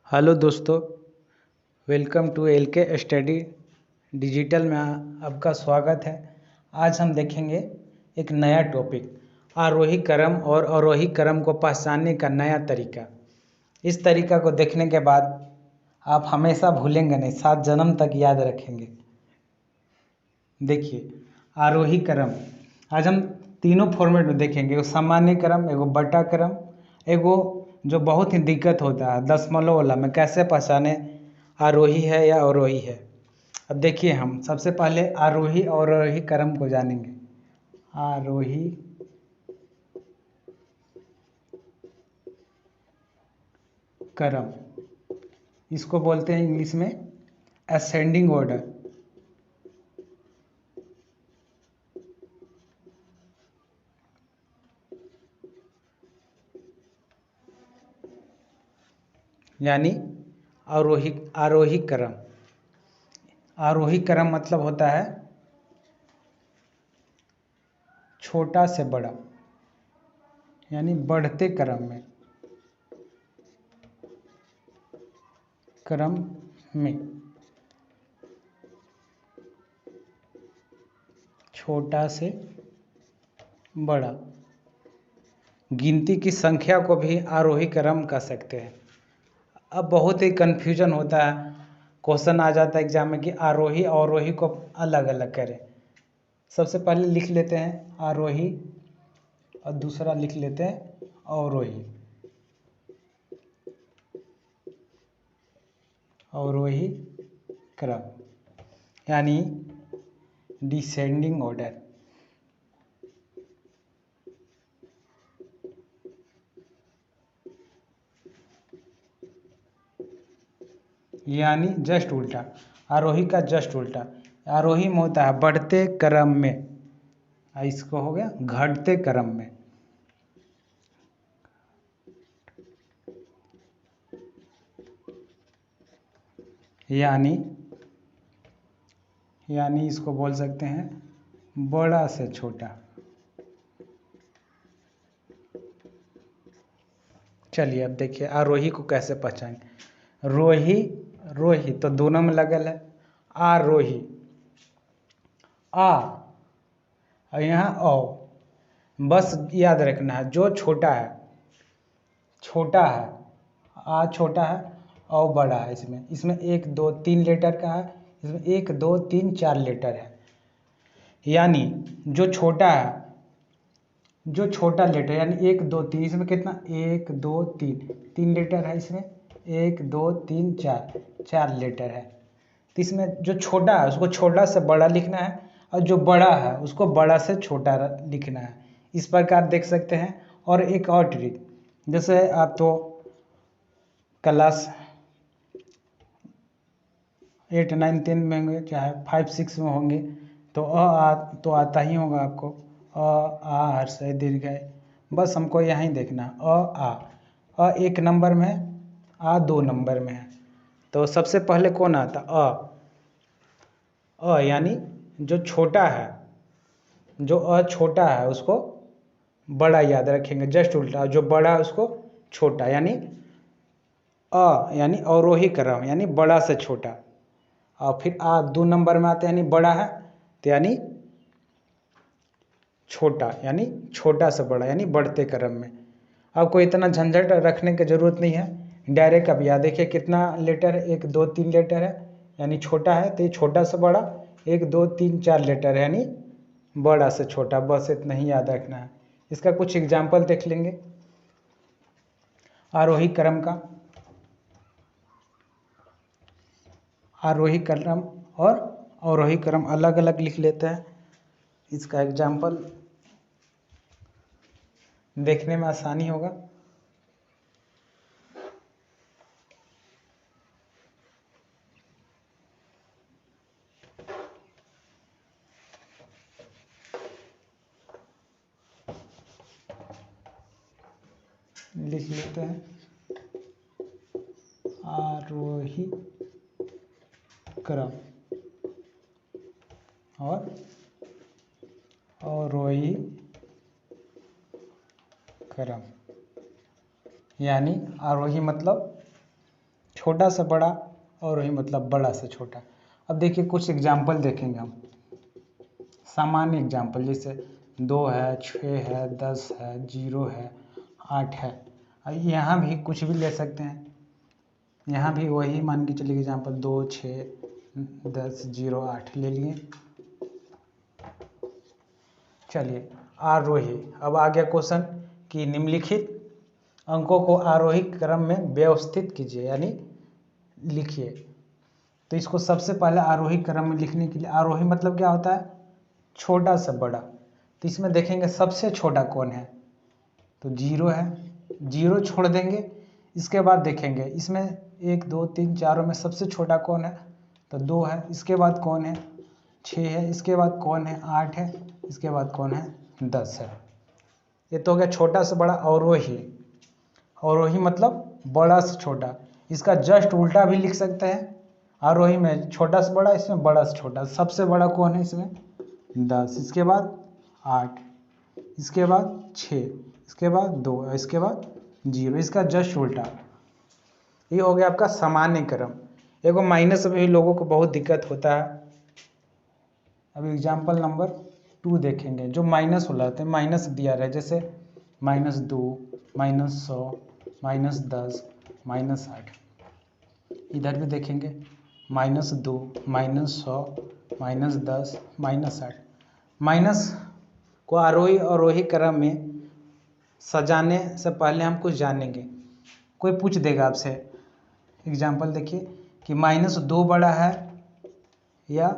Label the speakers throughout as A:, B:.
A: Hello दोस्तों, welcome to L के study digital में आपका स्वागत है। आज हम देखेंगे एक नया टॉपिक, आरोही क्रम और अवरोही क्रम को पहचानने का नया तरीका। इस तरीका को देखने के बाद आप हमेशा भूलेंगे नहीं, 7 जन्म तक याद रखेंगे। देखिए, आरोही क्रम आज हम तीनों फॉर्मेट में देखेंगे। एगो सामान्य क्रम, एगो बटा क्रम, एगो जो बहुत ही दिक्कत होता है दशमलव वाला में कैसे पहचाने आरोही है या अवरोही है। अब देखिए, हम सबसे पहले आरोही और अवरोही क्रम को जानेंगे। आरोही क्रम, इसको बोलते हैं इंग्लिश में असेंडिंग ऑर्डर। यानी आरोही आरोही क्रम। आरोही क्रम मतलब होता है छोटा से बड़ा, यानी बढ़ते क्रम में छोटा से बड़ा। गिनती की संख्या को भी आरोही क्रम कह सकते हैं। अब बहुत ही कन्फ्यूजन होता है, क्वेश्चन आ जाता है एग्जाम में कि आरोही और अवरोही को अलग अलग करें। सबसे पहले लिख लेते हैं आरोही और दूसरा लिख लेते हैं अवरोही। अवरोही क्रम यानी डिसेंडिंग ऑर्डर। यानी जस्ट उल्टा, आरोही का जस्ट उल्टा। आरोही में होता है बढ़ते क्रम में, इसको हो गया घटते क्रम में। यानी इसको बोल सकते हैं बड़ा से छोटा। चलिए अब देखिए आरोही को कैसे पहचानें। रोही रोही तो दोनों में लगल है। आरोही आ और यहाँ औ, बस याद रखना है जो छोटा है आ छोटा है और बड़ा है। इसमें 1 2 3 लेटर का है, इसमें 1 2 3 4 लेटर है। यानी जो छोटा लेटर यानी 1 2 3, इसमें कितना 1 2 3 लेटर है। इसमें 1 2 3 4 लेटर है। तो इसमें जो छोटा है उसको छोटा से बड़ा लिखना है और जो बड़ा है उसको बड़ा से छोटा लिखना है। इस प्रकार देख सकते हैं। और एक और ट्रिक, जैसे आप तो क्लास 8 9 10 में होंगे, चाहे 5 6 में होंगे, तो तो आता ही होगा आपको। आ हर्ष दीर्घ है, बस हमको यहाँ देखना अ 1 नंबर में है, आ 2 नंबर में है। तो सबसे पहले कौन आता अ यानी जो छोटा है उसको बड़ा याद रखेंगे, जस्ट उल्टा। जो बड़ा है उसको छोटा, यानी यानी अवरोही क्रम यानी बड़ा से छोटा। और फिर 2 नंबर में आते हैं यानी बड़ा है, तो यानी छोटा, यानी छोटा से बड़ा, यानी बढ़ते क्रम में। आपको इतना झंझट रखने की जरूरत नहीं है, डायरेक्ट अब याद देखिए कितना लेटर है, 1 2 3 लेटर है, यानी छोटा है तो ये छोटा से बड़ा। 1 2 3 4 लेटर है यानी बड़ा से छोटा। बस इतना ही याद रखना है। इसका कुछ एग्जाम्पल देख लेंगे आरोही क्रम का। आरोही क्रम और अवरोही क्रम अलग अलग लिख लेते हैं। इसका एग्जाम्पल देखने में आसानी होगा। लिख लेते हैं आरोही क्रम और अवरोही क्रम। यानी आरोही मतलब छोटा से बड़ा और वही मतलब बड़ा से छोटा। अब देखिए कुछ एग्जाम्पल देखेंगे हम, सामान्य एग्जाम्पल, जैसे 2 है, 6 है, 10 है, 0 है, 8 है। यहाँ भी कुछ भी ले सकते हैं, यहाँ भी वही मान के चलिए एग्जाम्पल 2, 6, 10, 0, 8 ले लिए। चलिए आरोही, अब आ गया क्वेश्चन कि निम्नलिखित अंकों को आरोही क्रम में व्यवस्थित कीजिए, यानी लिखिए। तो इसको सबसे पहले आरोही क्रम में लिखने के लिए, आरोही मतलब क्या होता है, छोटा से बड़ा। तो इसमें देखेंगे सबसे छोटा कौन है, तो 0 है, 0 छोड़ देंगे। इसके बाद देखेंगे इसमें 1, 2, 3, 4 में सबसे छोटा कौन है, तो 2 है। इसके बाद कौन है, 6 है। इसके बाद कौन है, 8 है। इसके बाद कौन है, 10 है। ये तो हो गया छोटा से बड़ा अवरोही। अवरोही मतलब बड़ा से छोटा। इसका जस्ट उल्टा भी लिख सकते हैं, आरोही में छोटा से बड़ा, इसमें बड़ा से छोटा। सबसे बड़ा कौन है इसमें, 10। इसके बाद 8, इसके बाद 6, इसके बाद 2, इसके बाद 0। इसका जस्ट उल्टा। ये हो गया आपका सामान्य क्रम। एगो माइनस में भी लोगों को बहुत दिक्कत होता है। अब एग्जाम्पल नंबर 2 देखेंगे, जो माइनस हो जाते हैं, माइनस दिया रहा है, जैसे -2, -100, -10, -8। इधर भी देखेंगे -2, -100, -10, -8। माइनस को आरोही और अवरोही क्रम में सजाने से पहले हम कुछ जानेंगे। कोई पूछ देगा आपसे, एग्जाम्पल देखिए कि -2 बड़ा है या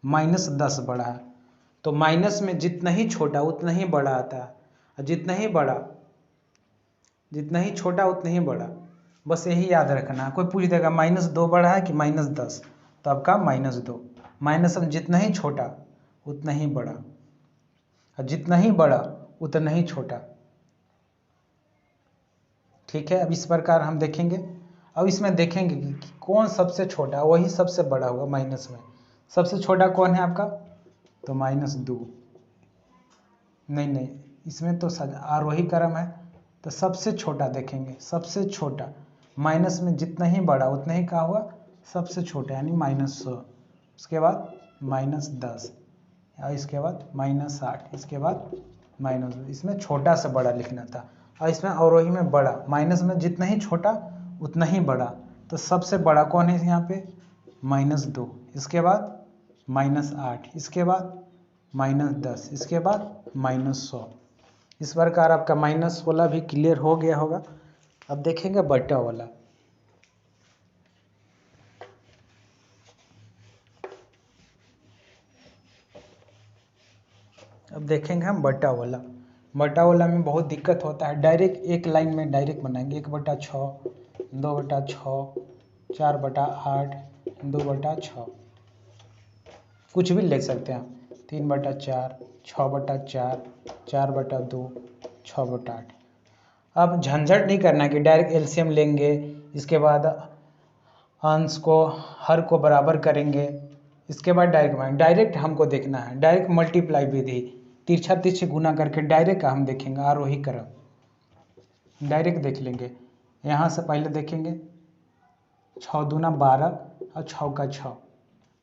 A: -10 बड़ा है। तो माइनस में जितना ही छोटा उतना ही बड़ा आता है, और जितना ही छोटा उतना ही बड़ा। बस यही याद रखना। कोई पूछ देगा -2 बड़ा है कि -10, तो आपका -2। माइनस में जितना ही छोटा उतना ही बड़ा, और जितना ही बड़ा उतना ही छोटा। ठीक है, अब इस प्रकार हम देखेंगे। अब इसमें देखेंगे कि कौन सबसे छोटा, वही सबसे बड़ा होगा। माइनस में सबसे छोटा कौन है आपका, तो -2। नहीं, इसमें तो आरोही क्रम है, तो सबसे छोटा देखेंगे, सबसे छोटा। माइनस में जितना ही बड़ा उतना ही क्या हुआ, सबसे छोटा, यानी -100। उसके बाद -10, और इसके बाद -8, इसके बाद -2। इसमें छोटा से बड़ा लिखना था, और इसमें अवरोही में बड़ा। माइनस में जितना ही छोटा उतना ही बड़ा, तो सबसे बड़ा कौन है यहाँ पे, -2। इसके बाद -8, इसके बाद -10, इसके बाद -100। इस प्रकार आपका माइनस वाला भी क्लियर हो गया होगा। अब देखेंगे बटा वाला। अब देखेंगे हम बटा वाला। बटा वाला में बहुत दिक्कत होता है। डायरेक्ट एक लाइन में डायरेक्ट बनाएंगे, 1/6, 2/6, 4/8, 2/6। कुछ भी ले सकते हैं, 3/4, 6/4, 4/2, 6/8। अब झंझट नहीं करना कि डायरेक्ट एलसीएम लेंगे, इसके बाद अंश को हर को बराबर करेंगे, इसके बाद डायरेक्ट हमको देखना है। डायरेक्ट मल्टीप्लाई विधि, तिरछा तिरछे गुना करके डायरेक्ट हम देखेंगे आरोही क्रम। डायरेक्ट देख लेंगे। यहाँ से पहले देखेंगे 6 दूना 12 और 6 का 6,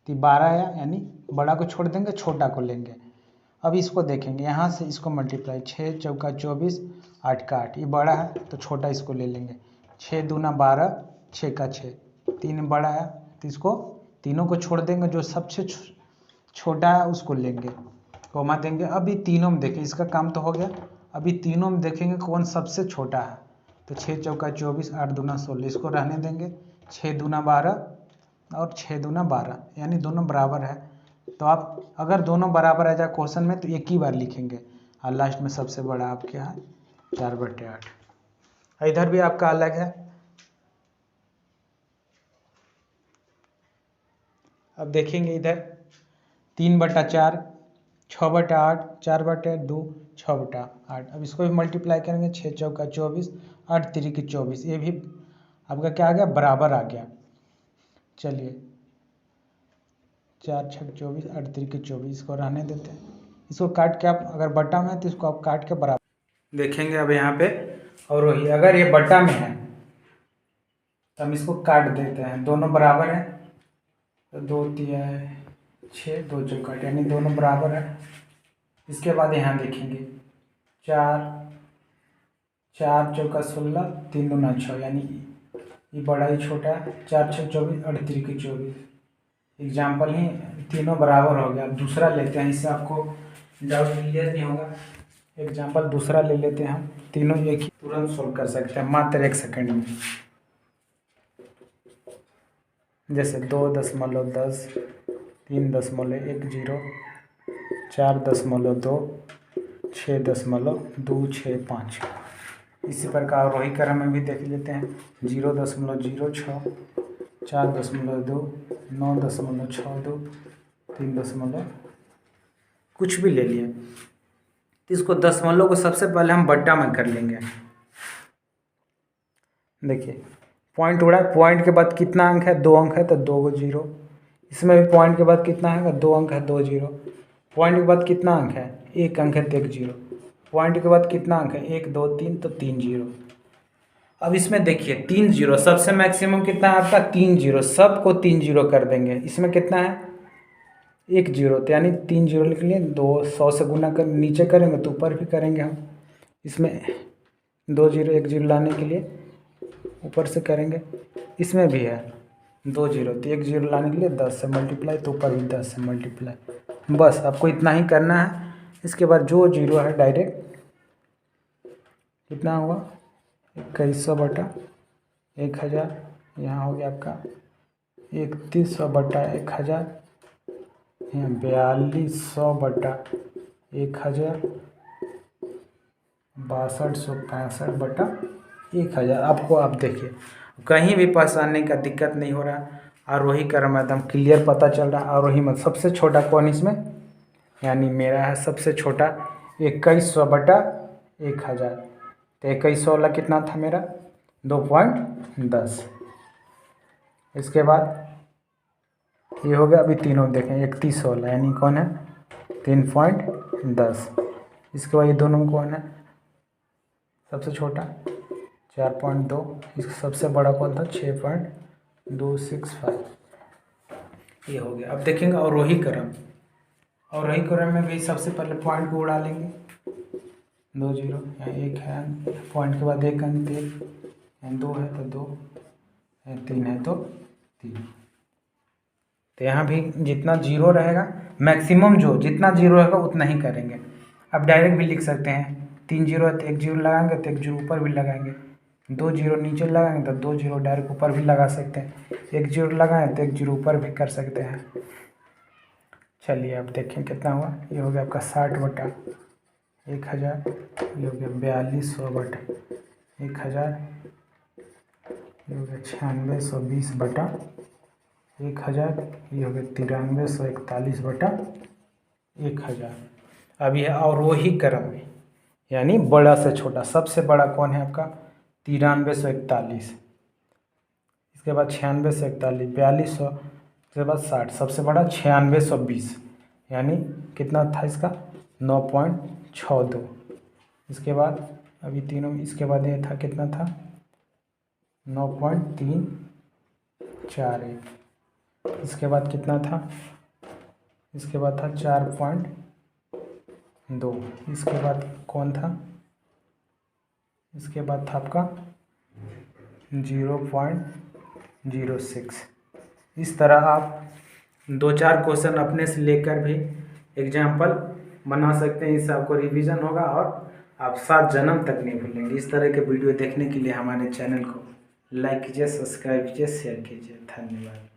A: तो 12 आया, यानी बड़ा को छोड़ देंगे, छोटा को लेंगे। अब इसको देखेंगे, यहाँ से इसको मल्टीप्लाई, 6 चौका 24, 8 का 8, ये बड़ा है तो छोटा इसको ले लेंगे। 6 दूना 12, 6 का 6, 3 बड़ा है तो इसको तीनों को छोड़ देंगे, जो सबसे छोटा है उसको लेंगे, कोमा देंगे। अभी तीनों में देखें, इसका काम तो हो गया। अभी तीनों में देखेंगे कौन सबसे छोटा है, तो 6 चौका 24, 8 दूना 16, इसको रहने देंगे। 6 दूना 12 और 6 दूना 12, यानी दोनों बराबर है। तो आप अगर दोनों बराबर आ जाए क्वेश्चन में तो एक ही बार लिखेंगे, और लास्ट में सबसे बड़ा आपके यहाँ 4/8। इधर भी आपका अलग है। अब देखेंगे इधर 3/4, 6/8, 4/2, 6/8। अब इसको भी मल्टीप्लाई करेंगे, 6 चौका 24, 8 तिरिक 24, ये भी आपका क्या आ गया, बराबर आ गया। चलिए 4 6 24, 8 तिरिक 24, इसको रहने देते हैं। इसको काट के आप अगर बटा में है तो इसको आप काट के बराबर देखेंगे। अब यहाँ पे और वही अगर ये बटा में है तो हम इसको काट देते हैं। दोनों बराबर है तो 2 तिया 6, 2 चौकाट यानी दोनों बराबर है। इसके बाद यहाँ देखेंगे 4 4 चौका 16, 3 दूना 6 यानी ये बड़ा ही छोटा है। 4 6 24, 8 3 24। एग्जाम्पल ही तीनों बराबर हो गया। अब दूसरा लेते हैं, इससे आपको डाउट क्लियर नहीं होगा। एग्जाम्पल दूसरा ले लेते हैं हम। तीनों एक ही तुरंत सोल्व कर सकते हैं मात्र 1 सेकंड में। जैसे 2.10, 3.10, 4.2, 6.265। इसी प्रकार रोही क्रम में भी देख लेते हैं। 0.06, 4.2, 9.62, 3 कुछ भी ले लिए। तो इसको दशमलव को सबसे पहले हम बट्टा में कर लेंगे। देखिए पॉइंट उड़ा, पॉइंट के बाद कितना अंक है? 2 अंक है तो 2 0। इसमें भी पॉइंट के बाद कितना है? 2 अंक है, 2 0। पॉइंट के बाद कितना अंक है? 1 अंक है तो 1 0। पॉइंट के बाद कितना अंक है? 1 2 3 तो 3 0। अब इसमें देखिए 3 0, सबसे मैक्सिमम कितना है आपका? 3 0। सबको 3 0 कर देंगे। इसमें कितना है? 1 0, तो यानी 3 0 लिख लिए। 200 से गुना कर नीचे करेंगे तो ऊपर भी करेंगे हम। इसमें 2 0 1 0 लाने के लिए ऊपर से करेंगे। इसमें भी है 2 0, तो 1 0 लाने के लिए 10 से मल्टीप्लाई, तो ऊपर भी 10 से मल्टीप्लाई। बस आपको इतना ही करना है। इसके बाद जो 0 है डायरेक्ट कितना हुआ? 2100 बटा 1000। यहाँ हो गया आपका 3100 बटा 1000। यहाँ 4200 बटा 1000, 6265 बटा 1000। आपको आप देखिए कहीं भी परेशानी का दिक्कत नहीं हो रहा। आरोही क्रम एकदम क्लियर पता चल रहा। आरोही में सबसे छोटा कौन इसमें? यानी मेरा है सबसे छोटा 2100 बटा 1000। तो 2100 वाला कितना था मेरा? 2.10। इसके बाद ये हो गया। अभी तीनों देखें 3100 वाला यानी कौन है? 3.10। इसके बाद ये दोनों में कौन है सबसे छोटा? 4.2। इसका सबसे बड़ा कौन था? 6.265। ये हो गया। अब देखेंगे अवरोही क्रम। अवरोही क्रम में भी सबसे पहले पॉइंट को उड़ा लेंगे। 2 0 यहाँ 1 है, पॉइंट के बाद 1 अंक 1, यहाँ 2 है तो 2, 3 है तो 3। तो यहाँ भी जितना 0 रहेगा मैक्सिमम जो जितना 0 रहेगा उतना ही करेंगे। अब डायरेक्ट भी लिख सकते हैं। 3 0 है तो 1 0 लगाएंगे तो 1 0 ऊपर भी लगाएंगे। 2 0 नीचे लगाएंगे तो 2 0 डायरेक्ट ऊपर भी लगा सकते हैं। 1 0 लगाएं तो 1 0 ऊपर भी कर सकते हैं। चलिए अब देखें कितना हुआ। ये हो गया आपका 60 बटा 1000। ये हो गया 4200 बटा 1000। ये हो गया 9620 बटा 1000। ये हो गया 9341 बटा 1000। अब यह अवरोही क्रम में यानी बड़ा से छोटा। सबसे बड़ा कौन है आपका? 9341। इसके बाद 9641, 4200, इसके बाद 60। सबसे बड़ा 9620 यानी कितना था इसका? 9.62। इसके बाद अभी तीनों, इसके बाद ये था कितना था? 9.341। इसके बाद कितना था? इसके बाद था 4.2। इसके बाद कौन था? इसके बाद था आपका 0.06। इस तरह आप 2-4 क्वेश्चन अपने से लेकर भी एग्जाम्पल बना सकते हैं। इससे आपको रिवीजन होगा और आप 7 जन्म तक नहीं भूलेंगे। इस तरह के वीडियो देखने के लिए हमारे चैनल को लाइक कीजिए, सब्सक्राइब कीजिए, शेयर कीजिए। धन्यवाद।